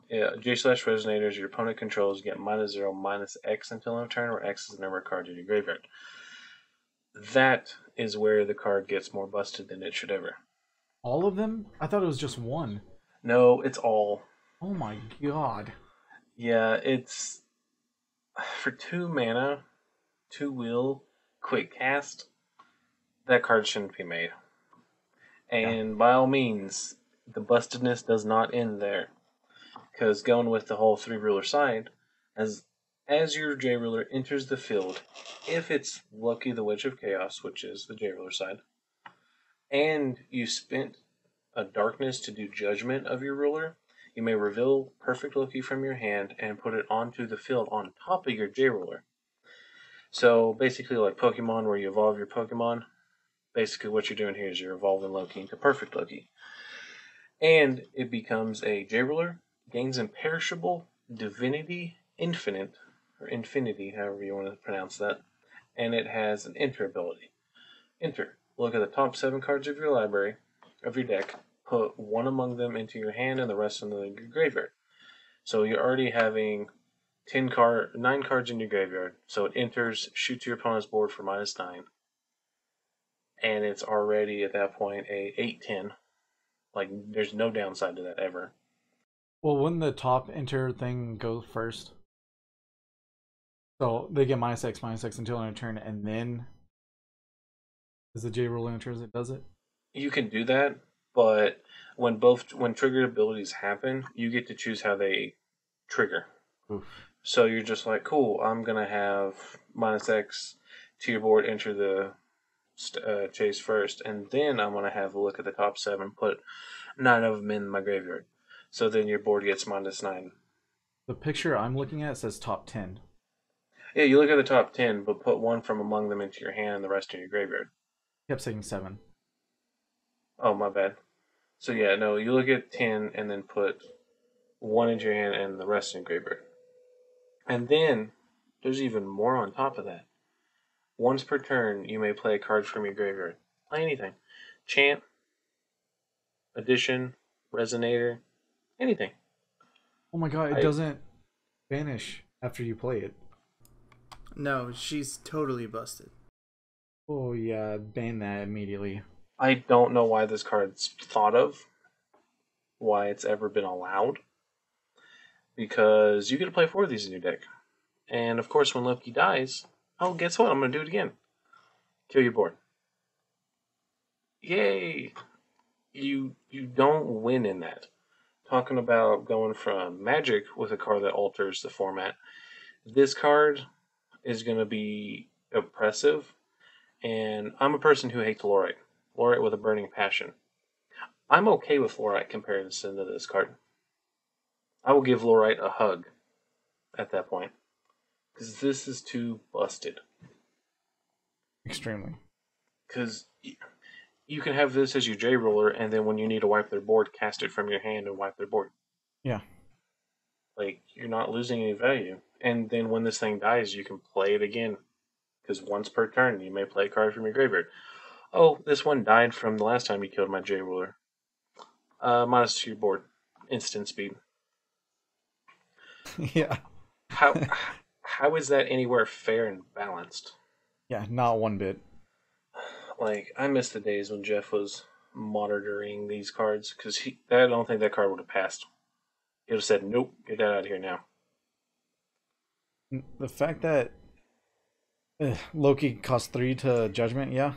J/Resonators your opponent controls get -0, -X until end of turn, where X is the number of cards in your graveyard. That is where the card gets more busted than it should ever. All of them? I thought it was just one. No, it's all. Oh my god. Yeah, it's for 2 mana, 2 will, quick cast. That card shouldn't be made. And by all means, the bustedness does not end there. Because going with the whole 3-ruler side, as your J-ruler enters the field, if it's Loki the Witch of Chaos, which is the J-ruler side, and you spent a darkness to do judgment of your ruler, you may reveal Perfect Loki from your hand and put it onto the field on top of your J-ruler. So basically like Pokemon where you evolve your Pokemon, basically what you're doing here is you're evolving Loki into Perfect Loki. And it becomes a J-ruler, gains imperishable, divinity, infinite, or infinity, however you want to pronounce that, and it has an enter ability. Enter. Look at the top 7 cards of your library, of your deck, put one among them into your hand and the rest into your graveyard. So you're already having 9 cards in your graveyard, so it enters, shoots your opponent's board for -9, and it's already at that point a 8/10. Like, there's no downside to that ever. Well, wouldn't the top enter thing go first? So they get -X until end of turn, and then is the J ruler enters it does it? You can do that, but when triggered abilities happen, you get to choose how they trigger. Oof. So you're just like, cool, I'm gonna have -X to your board, enter the chase first, and then I'm gonna have a look at the top 7, put 9 of them in my graveyard. So then your board gets -9. The picture I'm looking at says top 10. Yeah, you look at the top 10, but put one from among them into your hand and the rest in your graveyard. Kept saying 7. Oh, my bad. So yeah, no, you look at 10 and then put one into your hand and the rest in your graveyard. And then there's even more on top of that. Once per turn, you may play a card from your graveyard. Play anything. Chant, addition, resonator, anything. Oh my god, it doesn't vanish after you play it. No, she's totally busted. Oh yeah, ban that immediately. I don't know why this card's thought of, why it's ever been allowed, because you get to play 4 of these in your deck. And of course, when Loki dies, oh, guess what? I'm going to do it again. Kill your board. Yay! you don't win in that. Talking about going from Magic with a card that alters the format, this card is going to be oppressive, and I'm a person who hates Lorite. Lorite with a burning passion. I'm okay with Lorite comparison to this card. I will give Lorite a hug at that point, because this is too busted. Extremely. Because you can have this as your J roller, and then when you need to wipe their board, cast it from your hand and wipe their board. Yeah. Like, you're not losing any value. And then when this thing dies, you can play it again. Because once per turn, you may play a card from your graveyard. Oh, this one died from the last time you killed my J ruler. Minus to your board. Instant speed. Yeah. How is that anywhere fair and balanced? Yeah, not one bit. Like, I miss the days when Jeff was monitoring these cards, because I don't think that card would have passed. He would have said, nope, get that out of here now. The fact that Loki costs 3 to Judgment, yeah?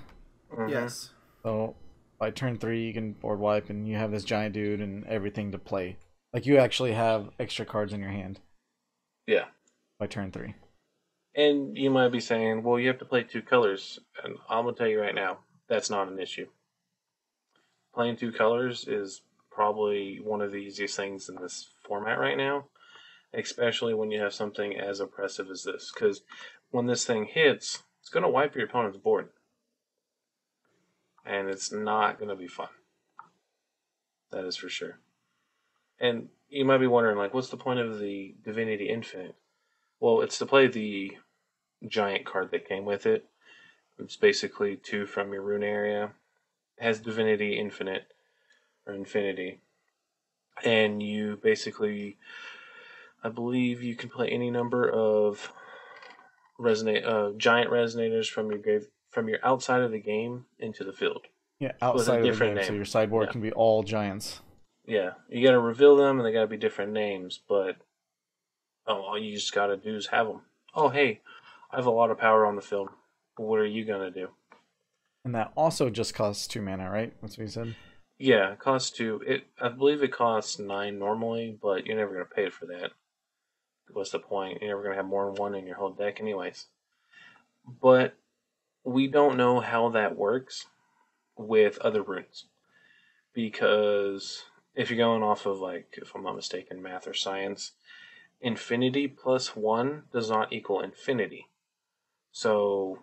Mm-hmm. Yes. So, by turn 3, you can board wipe, and you have this giant dude and everything to play. Like, you actually have extra cards in your hand. Yeah. By turn 3. And you might be saying, well, you have to play 2 colors. And I'm going to tell you right now, that's not an issue. Playing 2 colors is probably one of the easiest things in this format right now, especially when you have something as oppressive as this. Because when this thing hits, it's going to wipe your opponent's board. And it's not going to be fun. That is for sure. And you might be wondering, like, what's the point of the Divinity Infinite? Well, it's to play the giant card that came with it. It's basically 2 from your rune area. It has Divinity Infinite, or Infinity. And you basically, I believe you can play any number of giant resonators from your outside of the game into the field. Yeah, outside of the game, so your sideboard can be all giants. Yeah, you got to reveal them, and they got to be different names, but all you just got to do is have them. Oh, hey, I have a lot of power on the field. What are you going to do? And that also just costs 2 mana, right? That's what you said? Yeah, it costs 2. I believe it costs 9 normally, but you're never going to pay for that. What's the point? You're never going to have more than 1 in your whole deck anyways. But we don't know how that works with other runes. Because if you're going off of, like, if I'm not mistaken, math or science, infinity plus 1 does not equal infinity. So,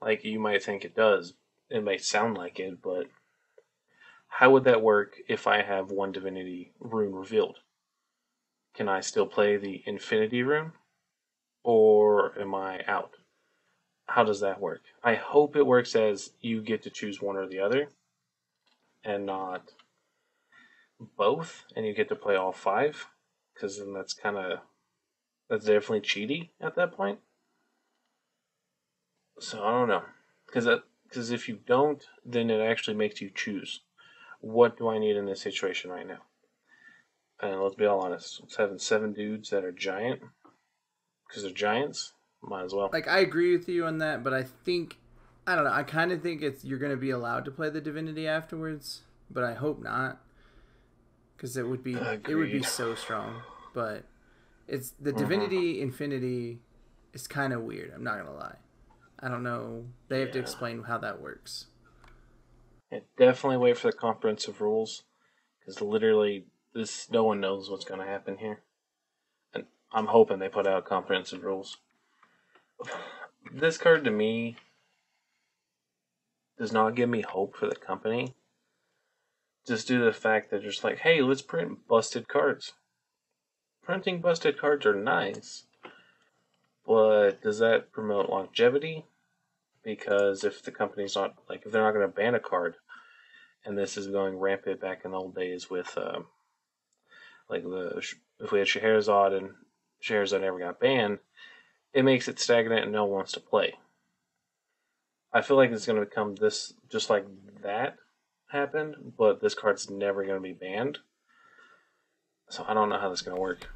like, you might think it does. It may sound like it, but how would that work if I have 1 divinity rune revealed? Can I still play the infinity rune? Or am I out? How does that work? I hope it works as you get to choose one or the other, and not both, and you get to play all 5, because then that's definitely cheaty at that point. So I don't know, because if you don't, then it actually makes you choose. What do I need in this situation right now? And let's be all honest, it's having 7 dudes that are giant, because they're giants, might as well. Like, I agree with you on that, but I don't know, I kind of think you're going to be allowed to play the Divinity afterwards, but I hope not, because it would be so strong. But it's the Divinity Infinity is kind of weird, I'm not going to lie. I don't know, they have to explain how that works. Yeah, definitely wait for the comprehensive rules, because literally no one knows what's going to happen here, and I'm hoping they put out comprehensive rules. This card to me does not give me hope for the company, just due to the fact that just like, hey, let's print busted cards. Printing busted cards are nice, but does that promote longevity? Because if the company's not, like, if they're not going to ban a card, and this is going rampant back in the old days with, like, if we had Scheherazade and Scheherazade never got banned, it makes it stagnant and no one wants to play. I feel like it's going to become this, just like that happened, but this card's never going to be banned. So I don't know how this is going to work.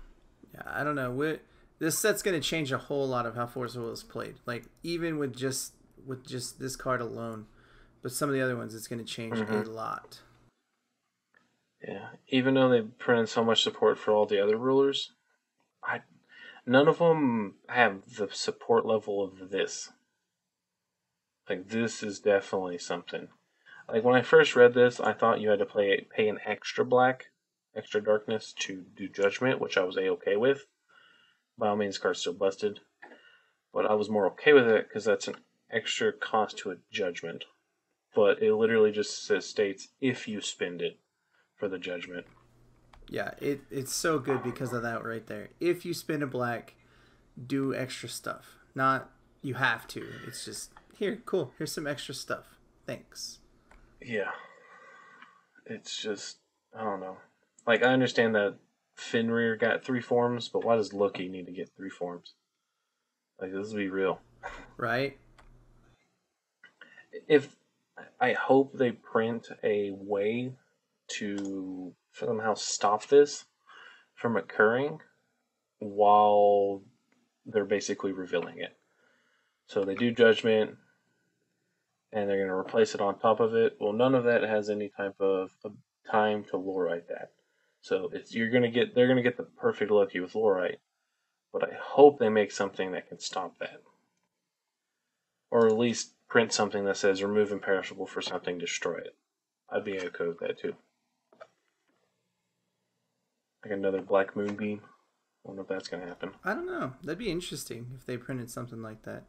Yeah, I don't know. This set's going to change a whole lot of how Force of Will is played. Like, even with just this card alone, but some of the other ones it's going to change a lot. Yeah, even though they printed so much support for all the other rulers, none of them have the support level of this. Like, this is definitely something. Like, when I first read this, I thought you had to pay an extra black, extra darkness to do Judgment, which I was A-okay with. By all means, card's still busted. But I was more okay with it because that's an extra cost to a Judgment. But it literally just states if you spend it for the Judgment. Yeah, it's so good because of that right there. If you spend a black, do extra stuff. Not you have to. It's just, here, cool, here's some extra stuff. Thanks. Yeah. It's just, I don't know. Like, I understand that Fenrir got 3 forms, but why does Loki need to get 3 forms? Like, let's be real. Right? I hope they print a way to somehow stop this from occurring while they're basically revealing it. So they do Judgment, and they're going to replace it on top of it. Well, none of that has any type of time to Lorite that. So they're going to get the perfect Loki with Lorite, but I hope they make something that can stop that, or at least print something that says remove imperishable for something, destroy it. I'd be okay with that too. Like another Black Moonbeam. I wonder if that's going to happen. I don't know. That'd be interesting if they printed something like that.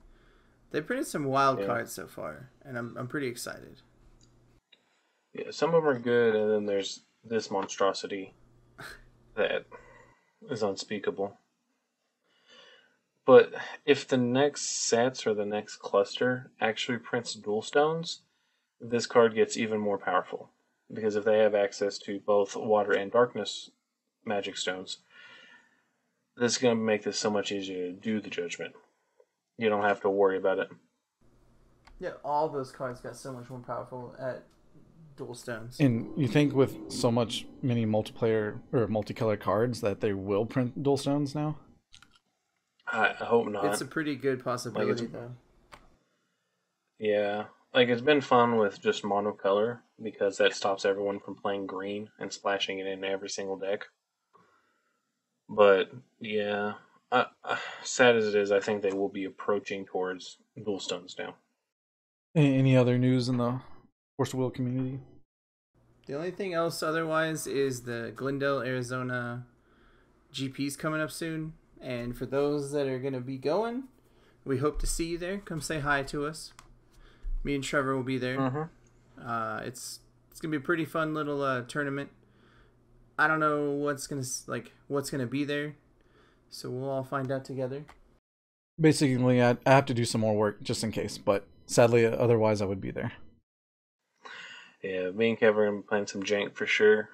They printed some wild cards so far, and I'm pretty excited. Yeah, some of them are good, and then there's this monstrosity that is unspeakable. But if the next sets or the next cluster actually prints dual stones, this card gets even more powerful. Because if they have access to both water and darkness magic stones, this is going to make this so much easier to do the Judgment. You don't have to worry about it. Yeah, all those cards got so much more powerful at dual stones. And you think with so much many multiplayer or multicolored cards that they will print dual stones now? I hope not. It's a pretty good possibility, though. Yeah. Like, it's been fun with just monocolor because that stops everyone from playing green and splashing it in every single deck. But, yeah. Sad as it is, I think they will be approaching towards dual stones now. Any other news in the Force Wheel community? The only thing else otherwise is the Glendale, Arizona GP's coming up soon. And for those that are going to be going, we hope to see you there. Come say hi to us. Me and Trevor will be there. Mm-hmm. It's going to be a pretty fun little tournament. I don't know what's going to be there. So we'll all find out together. Basically, I have to do some more work just in case, but sadly, otherwise I would be there. Yeah, me and Kevin are going to be playing some jank for sure.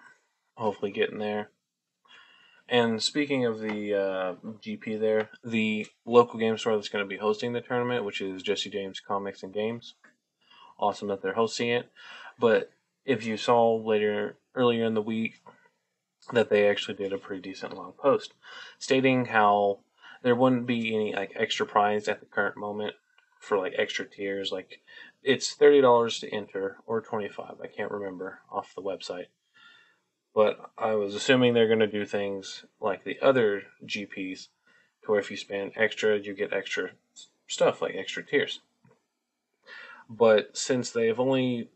Hopefully getting there. And speaking of the GP there, the local game store that's going to be hosting the tournament, which is Jesse James Comics and Games. Awesome that they're hosting it. But if you saw earlier in the week, that they actually did a pretty decent long post stating how there wouldn't be any like extra prize at the current moment for like extra tiers. Like, it's $30 to enter or $25. I can't remember off the website. But I was assuming they're going to do things like the other GPs, to where if you spend extra, you get extra stuff, like extra tiers. But since they've only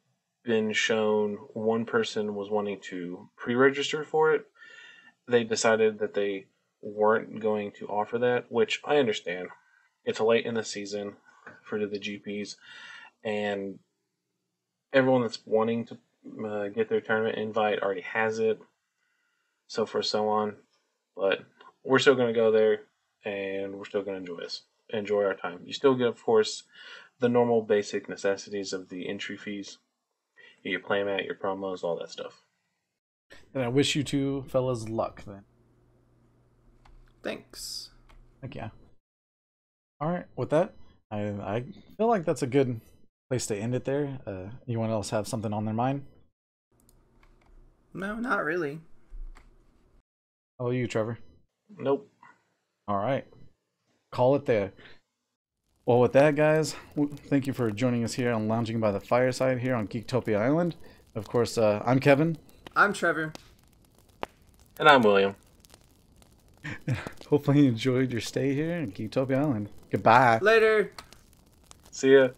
been shown one person was wanting to pre-register for it, they decided that they weren't going to offer that, which I understand. It's late in the season for the GPs, and everyone that's wanting to get their tournament invite already has it, so forth, so on. But we're still going to go there, and we're still going to enjoy our time. You still get, of course, the normal basic necessities of the entry fees, your playmat, your promos, all that stuff. And I wish you two fellas luck then. Thanks. Heck yeah. Alright, with that, I feel like that's a good place to end it there. Anyone else have something on their mind? No, not really. How about you, Trevor? Nope. Alright. Call it there. Well, with that, guys, thank you for joining us here on Lounging by the Fireside here on Geektopia Island. Of course, I'm Kevin. I'm Trevor. And I'm William. Hopefully you enjoyed your stay here in Geektopia Island. Goodbye. Later. See ya.